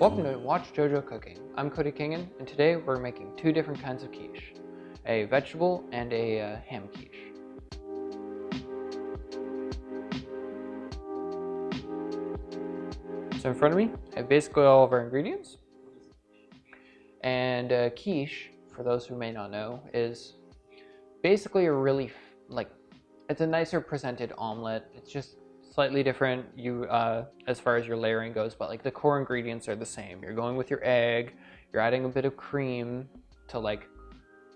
Welcome to Watch Jojo Cooking. I'm Cody Kingan, and today we're making two different kinds of quiche, a vegetable and a ham quiche. So in front of me, I have basically all of our ingredients. And quiche, for those who may not know, is basically a really, it's a nicer presented omelet. It's just slightly different as far as your layering goes, but the core ingredients are the same. You're going with your egg, you're adding a bit of cream to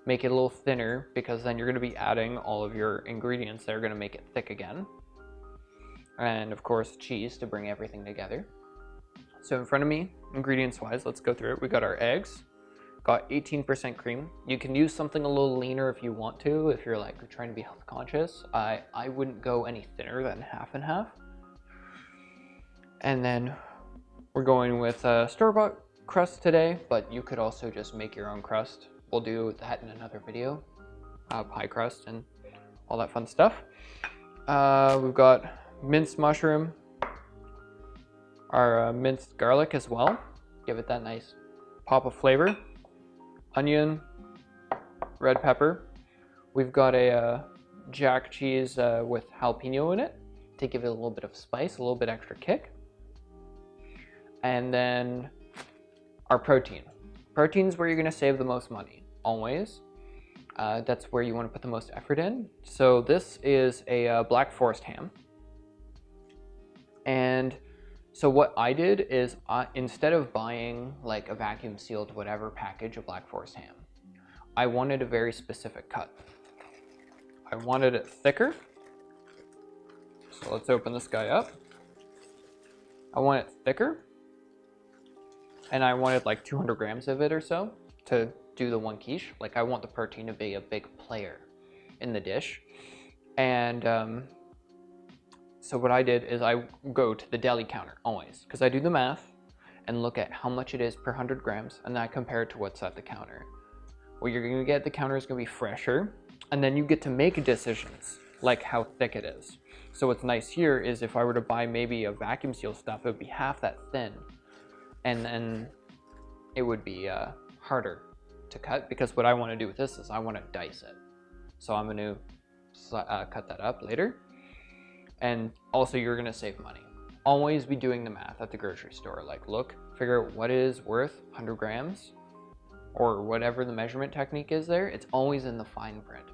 make it a little thinner, because then you're going to be adding all of your ingredients that are going to make it thick again. And of course cheese to bring everything together. So in front of me, ingredients wise, let's go through it. We got our eggs, got 18% cream. You can use something a little leaner if you want to, if you're trying to be health conscious. I wouldn't go any thinner than half and half. And then we're going with store-bought crust today, but you could also just make your own crust. We'll do that in another video, pie crust and all that fun stuff. We've got minced mushroom, our minced garlic as well, give it that nice pop of flavor. Onion, red pepper. We've got a jack cheese with jalapeno in it to give it a little bit of spice, a little bit extra kick. And then our protein. Protein's where you're gonna save the most money, always. That's where you wanna put the most effort in. So this is a Black Forest ham. And so what I did is, instead of buying a vacuum sealed whatever package of Black Forest ham, I wanted a very specific cut. I wanted it thicker. So let's open this guy up. I want it thicker. And I wanted 200 grams of it or so to do the one quiche. I want the protein to be a big player in the dish. And so what I did is I go to the deli counter always, because I do the math and look at how much it is per 100 grams, and then I compare it to what's at the counter. What you're gonna get at the counter is gonna be fresher, and then you get to make decisions, like how thick it is. So what's nice here is if I were to buy maybe a vacuum seal stuff, it would be half that thin, and then it would be harder to cut, because what I wanna do with this is I wanna dice it. So I'm gonna cut that up later. And also you're gonna save money. Always be doing the math at the grocery store. Look, figure out what is worth 100 grams or whatever the measurement technique is there. It's always in the fine print.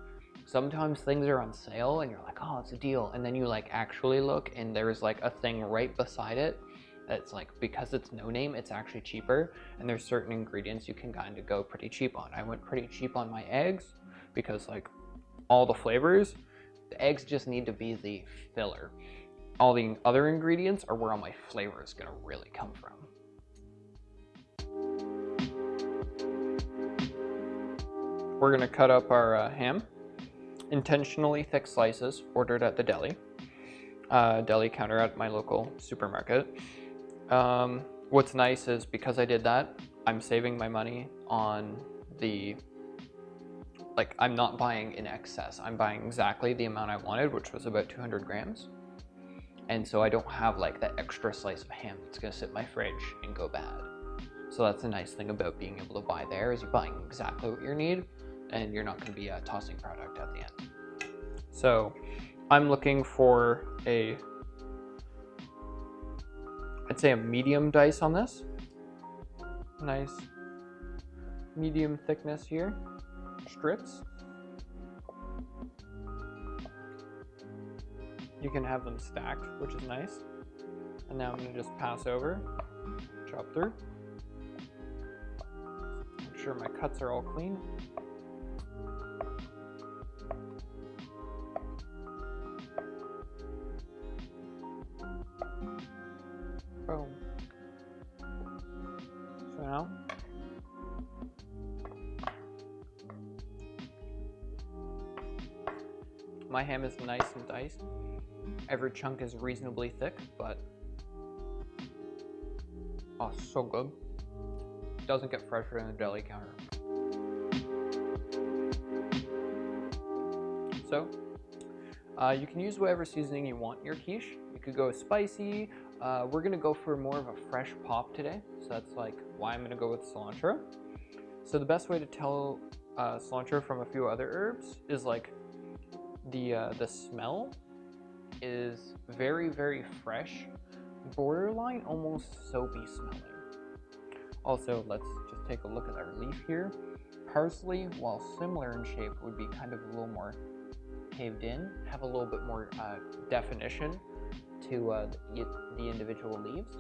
Sometimes things are on sale and you're like, oh, it's a deal. And then you actually look and there's a thing right beside it that's because it's no name, it's actually cheaper. And there's certain ingredients you can kind of go pretty cheap on. I went pretty cheap on my eggs because all the flavors, the eggs just need to be the filler. All the other ingredients are where all my flavor is gonna really come from. We're gonna cut up our ham. Intentionally thick slices, ordered at the deli counter at my local supermarket. What's nice is because I did that, I'm saving my money on the I'm not buying in excess. I'm buying exactly the amount I wanted, which was about 200 grams. And so I don't have that extra slice of ham that's gonna sit in my fridge and go bad. So that's the nice thing about being able to buy there, is you're buying exactly what you need and you're not gonna be tossing product at the end. So I'm looking for I'd say a medium dice on this. Nice medium thickness here. Strips. You can have them stacked, which is nice. And now I'm going to just pass over, chop through. Make sure my cuts are all clean. Boom. So now my ham is nice and diced. Every chunk is reasonably thick, but oh, so good. Doesn't get fresher in the deli counter. So You can use whatever seasoning you want in your quiche. You could go spicy. We're gonna go for more of a fresh pop today, so that's like why I'm gonna go with cilantro. So the best way to tell cilantro from a few other herbs is like the smell is very, very fresh, borderline almost soapy smelling. Also, let's just take a look at our leaf here. Parsley, while similar in shape, would be kind of a little more caved in, have a little bit more definition to the individual leaves.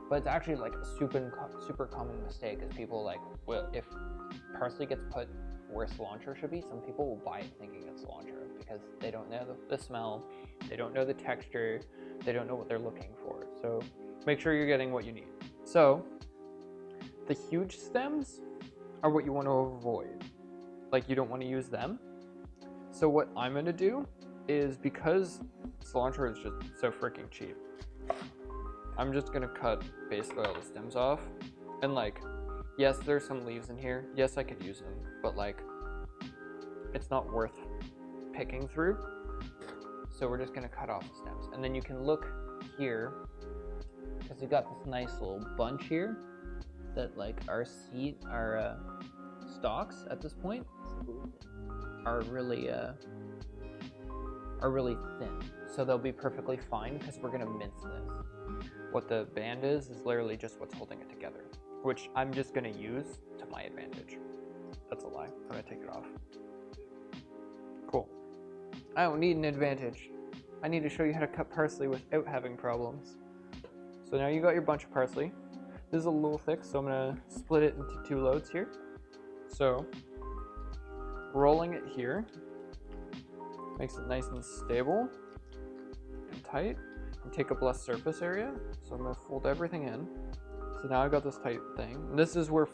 But it's actually like a super common mistake is people like, well, if parsley gets put where cilantro should be, some people will buy it thinking it's cilantro because they don't know the smell, they don't know the texture, they don't know what they're looking for. So make sure you're getting what you need. So the huge stems are what you want to avoid. Like you don't want to use them. So what I'm gonna do is, because cilantro is just so freaking cheap, I'm just gonna cut basically all the stems off. And like, yes, there's some leaves in here. Yes, I could use them, but like, it's not worth picking through. So we're just gonna cut off the stems. And then you can look here, because we got this nice little bunch here that like our stalks at this point are really thin. So they'll be perfectly fine because we're gonna mince this. What the band is literally just what's holding it together, which I'm just gonna use to my advantage. That's a lie. I'm gonna take it off. Cool. I don't need an advantage. I need to show you how to cut parsley without having problems. So now you got your bunch of parsley. This is a little thick, so I'm gonna split it into 2 loads here. So rolling it here makes it nice and stable and tight and take up less surface area. So I'm gonna fold everything in. So now I've got this tight thing. And this is where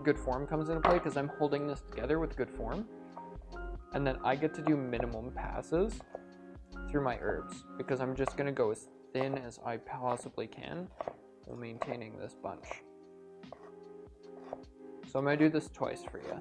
good form comes into play, because I'm holding this together with good form. And then I get to do minimum passes through my herbs, because I'm just gonna go as thin as I possibly can while maintaining this bunch. So I'm gonna do this twice for you.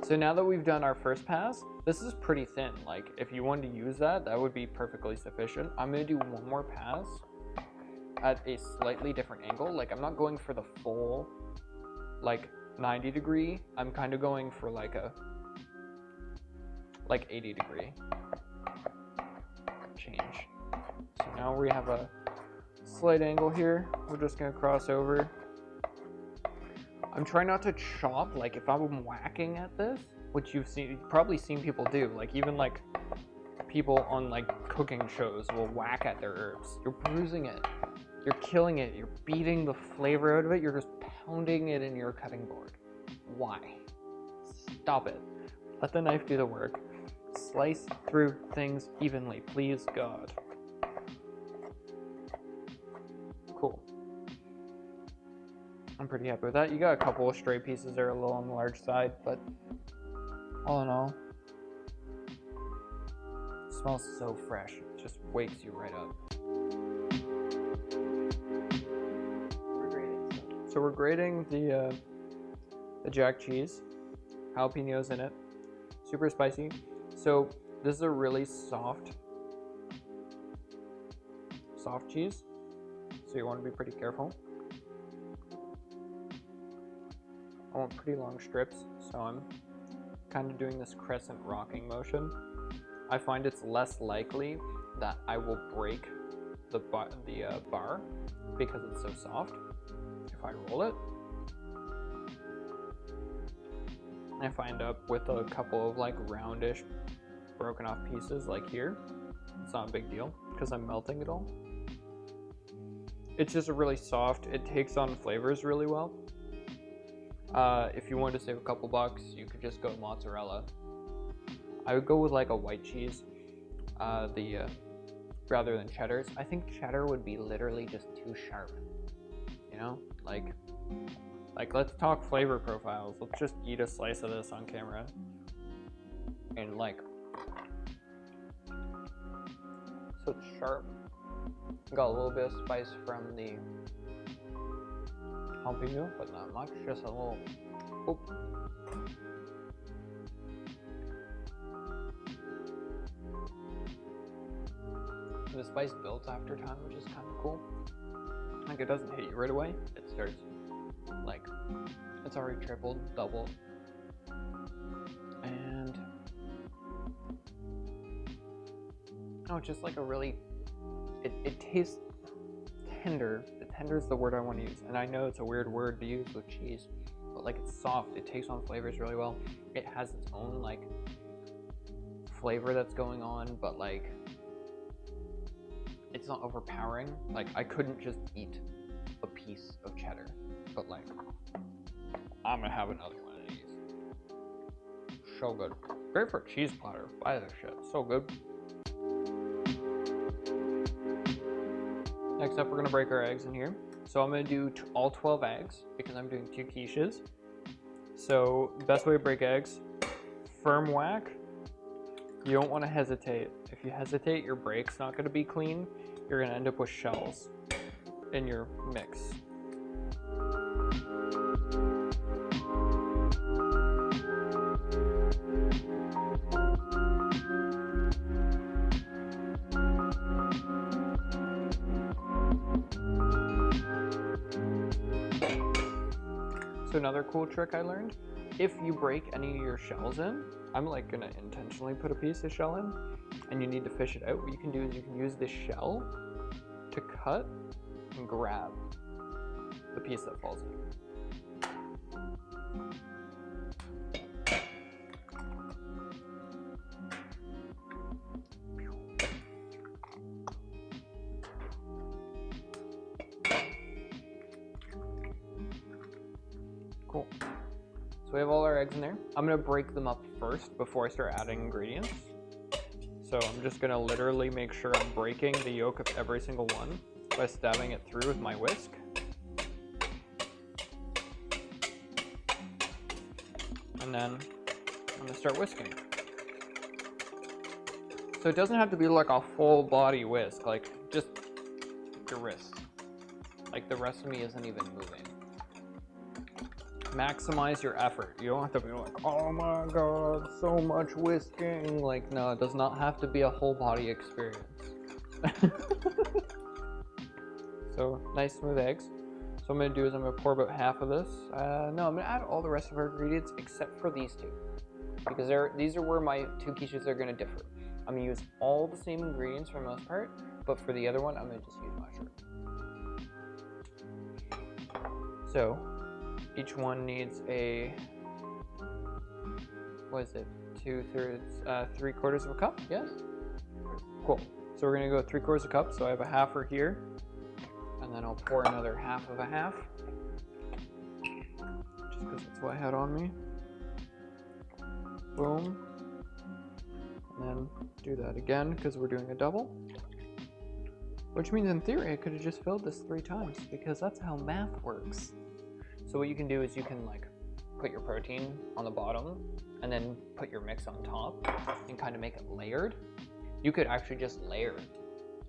So now that we've done our first pass, this is pretty thin. Like if you wanted to use that, that would be perfectly sufficient. I'm gonna do one more pass at a slightly different angle. Like I'm not going for the full like 90 degree. I'm kind of going for like a 80 degree change. So now we have a slight angle here. We're just gonna cross over. I'm trying not to chop, like if I'm whacking at this, which you've probably seen people do, like even like people on like cooking shows will whack at their herbs. You're bruising it, you're killing it, you're beating the flavor out of it, you're just pounding it in your cutting board. Why? Stop it. Let the knife do the work. Slice through things evenly, please God. Cool. I'm pretty happy with that. You got a couple of stray pieces that are a little on the large side, but all in all, it smells so fresh. It just wakes you right up. So we're grating the jack cheese, jalapenos in it, super spicy. So this is a really soft cheese, so you want to be pretty careful. I want pretty long strips, so I'm kind of doing this crescent rocking motion. I find it's less likely that I will break the bar because it's so soft if I roll it. If I end up with a couple of like roundish broken off pieces like here, it's not a big deal because I'm melting it all. It's just a really soft, it takes on flavors really well. If you wanted to save a couple bucks, you could just go mozzarella. I would go with like a white cheese, rather than cheddars. I think cheddar would be literally just too sharp, you know? Like let's talk flavor profiles. Let's just eat a slice of this on camera. And like, so it's sharp. Got a little bit of spice from the jalapeno, but not much, just a little. Oh. The spice builds after time, which is kind of cool. Like, it doesn't hit you right away. It starts, like, it's already tripled, doubled. And, oh, it's just like a really, it tastes tender. Tender is the word I want to use. And I know it's a weird word to use with cheese, but like, it's soft. It takes on flavors really well. It has its own, like, flavor that's going on, but like, it's not overpowering. Like, I couldn't just eat a piece of cheddar, but like, I'm gonna have another one of these. So good. Great for a cheese platter. Buy this shit. So good. Next up, we're gonna break our eggs in here. So I'm gonna do all 12 eggs because I'm doing 2 quiches. So best way to break eggs, firm whack. You don't want to hesitate. If you hesitate, your break's not going to be clean. You're going to end up with shells in your mix. So another cool trick I learned, if you break any of your shells in, I'm like gonna intentionally put a piece of shell in, and you need to fish it out. What you can do is you can use this shell to cut and grab the piece that falls in. Cool. So we have all our eggs in there. I'm gonna break them up first before I start adding ingredients. So I'm just gonna literally make sure I'm breaking the yolk of every single one by stabbing it through with my whisk. And then I'm gonna start whisking. So it doesn't have to be like a full body whisk, like just your wrist. Like the rest of me isn't even moving. Maximize your effort. You don't have to be like, oh my god, so much whisking. Like, no, it does not have to be a whole body experience. So, nice smooth eggs. So what I'm gonna do is I'm gonna pour about half of this. No, I'm gonna add all the rest of our ingredients except for these two. Because these are where my 2 quiches are gonna differ. I'm gonna use all the same ingredients for the most part, but for the other one, I'm gonna just use mushroom. So, each one needs a, what is it, 3/4 of a cup, yes? Cool. So we're gonna go 3/4 of a cup, so I have a halfer here, and then I'll pour another half of a half, just because that's what I had on me. Boom. And then do that again, because we're doing a double. Which means in theory, I could have just filled this 3 times, because that's how math works. So what you can do is you can like put your protein on the bottom and then put your mix on top and kind of make it layered. You could actually just layer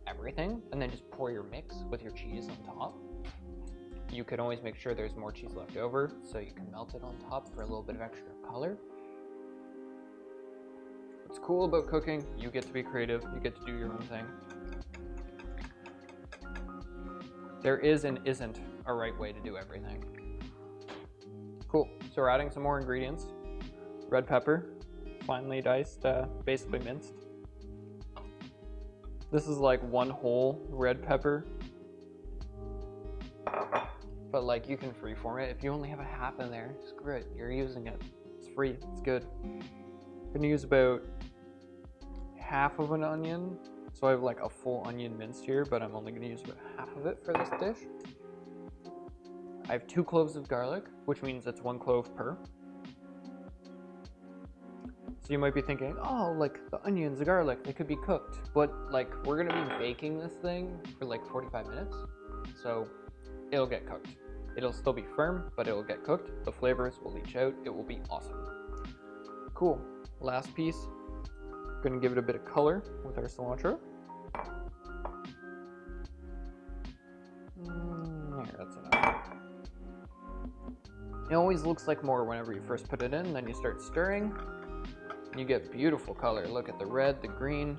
everything and then just pour your mix with your cheese on top. You could always make sure there's more cheese left over so you can melt it on top for a little bit of extra color. What's cool about cooking, you get to be creative, you get to do your own thing. There is and isn't a right way to do everything. Cool, so we're adding some more ingredients. Red pepper, finely diced, basically minced. This is like 1 whole red pepper. But like you can freeform it. If you only have a half in there, screw it, you're using it. It's free, it's good. I'm gonna use about half of an onion. So I have like a full onion minced here, but I'm only gonna use about half of it for this dish. I have 2 cloves of garlic, which means it's 1 clove per. So you might be thinking, oh, like the onions, the garlic, they could be cooked. But like we're gonna be baking this thing for like 45 minutes. So it'll get cooked. It'll still be firm, but it'll get cooked. The flavors will leach out. It will be awesome. Cool. Last piece, gonna give it a bit of color with our cilantro. Here, that's enough. It always looks like more whenever you first put it in, then you start stirring, and you get beautiful color. Look at the red, the green.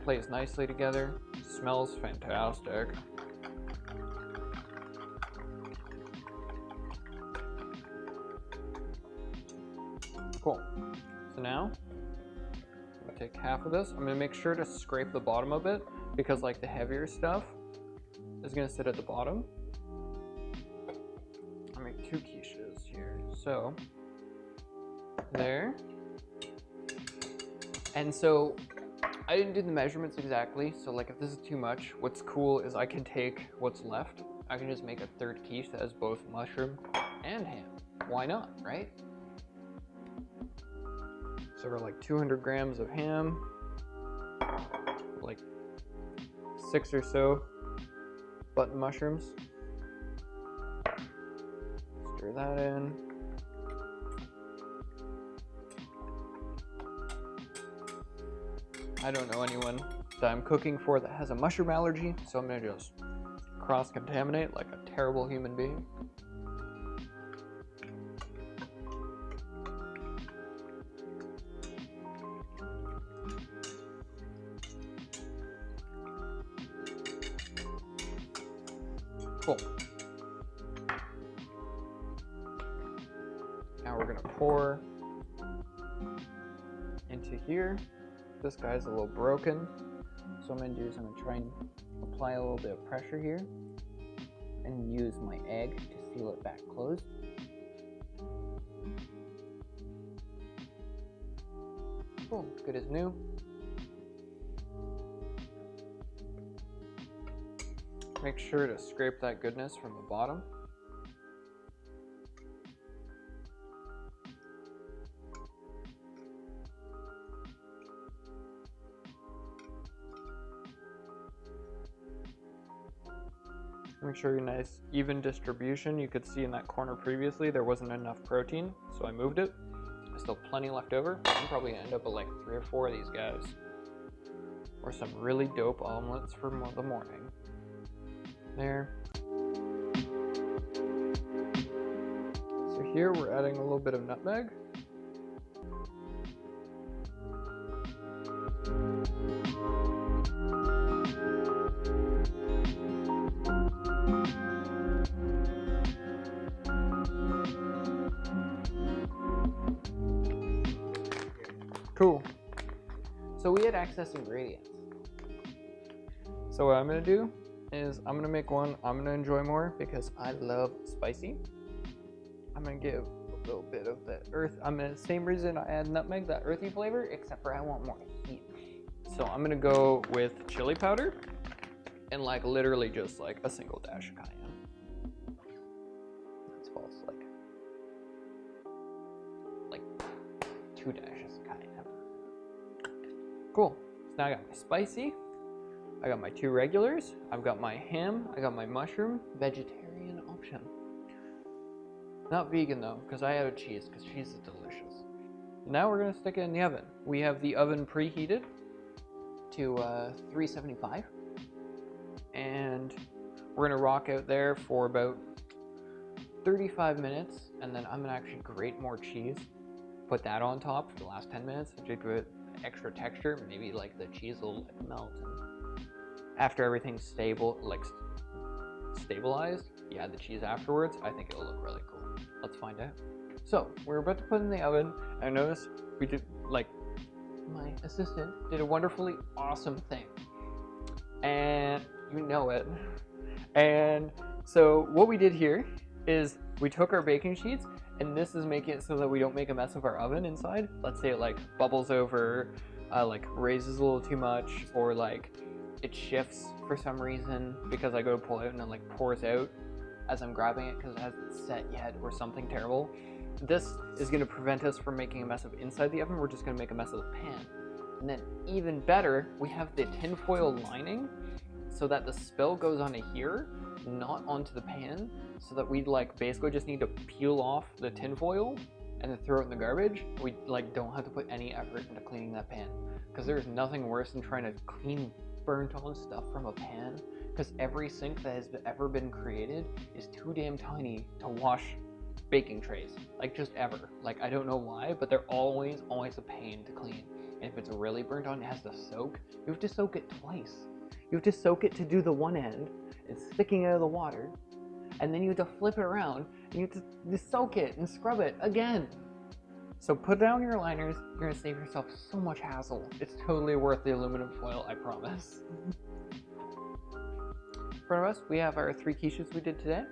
Plays nicely together. Smells fantastic. Cool. So now, I'm gonna take half of this. I'm gonna make sure to scrape the bottom a bit because like the heavier stuff is gonna sit at the bottom. I'll make 2 quiches here. So, there. And so, I didn't do the measurements exactly, so like if this is too much, what's cool is I can take what's left. I can just make a 3rd quiche that has both mushroom and ham. Why not, right? So we're like 200 grams of ham, like 6 or so button mushrooms. Stir that in. I don't know anyone that I'm cooking for that has a mushroom allergy, so I'm gonna just cross-contaminate like a terrible human being. Cool. Now we're gonna pour into here. This guy's a little broken, so what I'm gonna do is I'm gonna try and apply a little bit of pressure here and use my egg to seal it back closed. Cool, good as new. Make sure to scrape that goodness from the bottom. Make sure you're nice, even distribution. You could see in that corner previously there wasn't enough protein, so I moved it. There's still plenty left over. I'm probably gonna end up with like 3 or 4 of these guys. Or some really dope omelets for the morning. There. So here we're adding a little bit of nutmeg. Cool. So we had excess ingredients. So what I'm gonna do is I'm gonna make one I'm gonna enjoy more because I love spicy. I'm gonna give a little bit of that same reason I add nutmeg, that earthy flavor, except for I want more heat. So I'm gonna go with chili powder and like literally just like a single dash of cayenne. That's false, like 2 dashes of cayenne. Cool, so now I got my spicy. I got my 2 regulars, I've got my ham, I got my mushroom, vegetarian option. Not vegan though, because I added cheese, because cheese is delicious. Now we're gonna stick it in the oven. We have the oven preheated to 375, and we're gonna rock out there for about 35 minutes, and then I'm gonna actually grate more cheese, put that on top for the last 10 minutes, to give it extra texture, maybe like the cheese will like melt. After everything's stabilized, you add the cheese afterwards. I think it'll look really cool. Let's find out. So we're about to put it in the oven. I noticed we did, like, my assistant did a wonderfully awesome thing, and you know it. And so what we did here is we took our baking sheets, and this is making it so that we don't make a mess of our oven inside. Let's say it like bubbles over, like raises a little too much, or like it shifts for some reason because I go to pull it and it like pours out as I'm grabbing it because it hasn't set yet or something terrible. This is going to prevent us from making a mess of inside the oven. We're just going to make a mess of the pan. And then even better, we have the tinfoil lining so that the spill goes onto here, not onto the pan, so that we like basically just need to peel off the tinfoil and then throw it in the garbage. We like don't have to put any effort into cleaning that pan, because there's nothing worse than trying to clean burnt on stuff from a pan because every sink that has ever been created is too damn tiny to wash baking trays, like just ever. Like I don't know why, but they're always a pain to clean. And if it's really burnt on, it has to soak. You have to soak it twice. You have to soak it to do the one end, it's sticking out of the water, and then you have to flip it around and you have to soak it and scrub it again. So put down your liners, you're gonna save yourself so much hassle. It's totally worth the aluminum foil, I promise. In front of us, we have our 3 quiches we did today.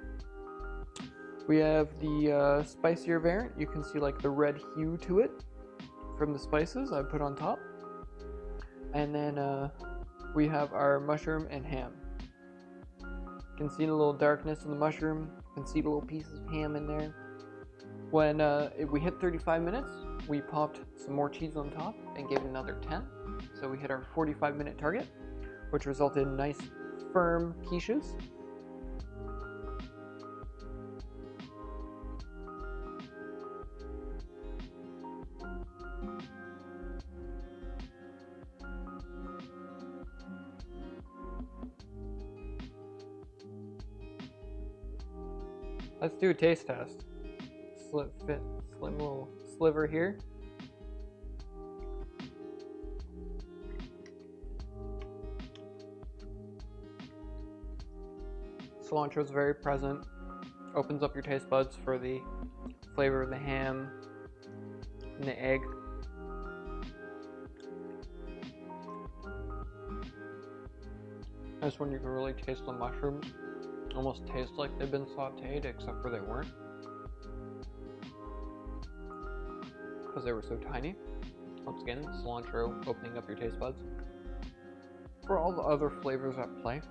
We have the spicier variant. You can see like the red hue to it from the spices I put on top. And then we have our mushroom and ham. You can see a little darkness in the mushroom. You can see the little pieces of ham in there. When we hit 35 minutes, we popped some more cheese on top and gave it another 10. So we hit our 45-minute target, which resulted in nice, firm quiches. Let's do a taste test. Slim little sliver here. Cilantro is very present. Opens up your taste buds for the flavor of the ham and the egg. This one you can really taste the mushrooms. Almost taste like they've been sauteed, except for they weren't, because they were so tiny. Once again, cilantro opening up your taste buds. For all the other flavors at play.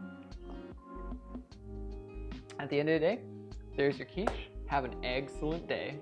At the end of the day, there's your quiche. Have an excellent day.